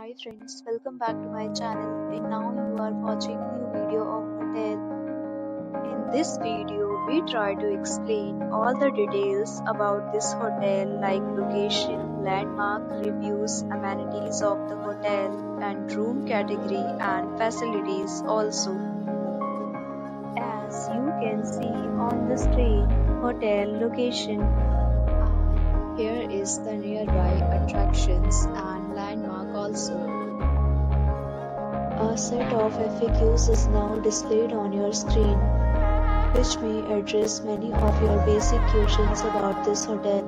Hi friends, welcome back to my channel and now you are watching new video of hotel. In this video, we try to explain all the details about this hotel like location, landmark, reviews, amenities of the hotel and room category and facilities also. As you can see on the screen, hotel location. Here is the nearby attractions and landmark also. A set of FAQs is now displayed on your screen, which may address many of your basic questions about this hotel.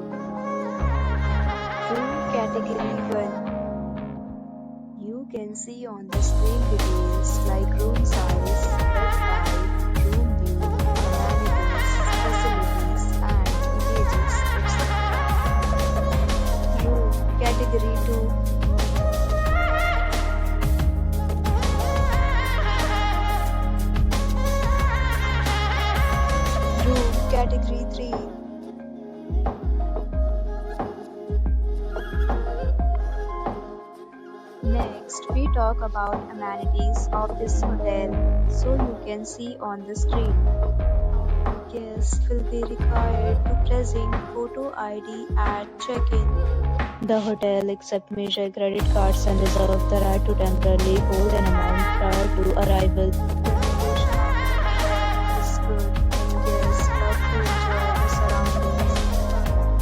Room category 1. You can see on the screen details like room size, bed type, room view, amenities, facilities and images, etc. Room category 2. Room category 3. Next, we talk about amenities of this hotel, so you can see on the screen. Guests will be required to present photo ID at check-in. The hotel accepts major credit cards and reserves the right to temporarily hold an amount prior to arrival. The location of the hotel is good and guests love to enjoy the surroundings.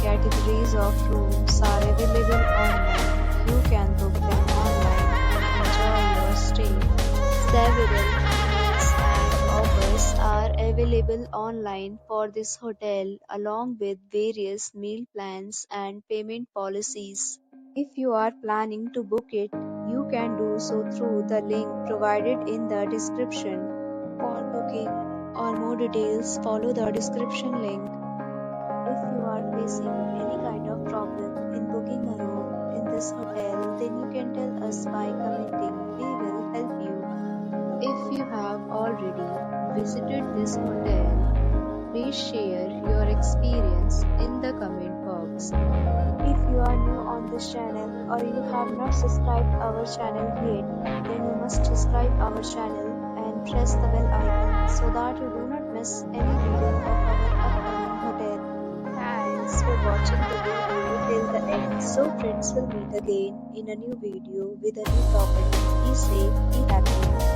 Categories of rooms are available online. You can book them online and enjoy your stay. Several deals and offers are available online for this hotel along with various meal plans and payment policies. If you are planning to book it, you can do so through the link provided in the description. For booking or more details, follow the description link. If you are facing any kind of problem in booking a room in this hotel, then you can tell us by commenting. We will help you. If you have already visited this hotel, please share your experience in the comment box. If you are new on this channel or you have not subscribed our channel yet, then you must subscribe our channel and press the bell icon so that you do not miss any video of our upcoming hotel. Thanks for watching the video till the end. So friends, will meet again in a new video with a new topic. Be safe, be happy.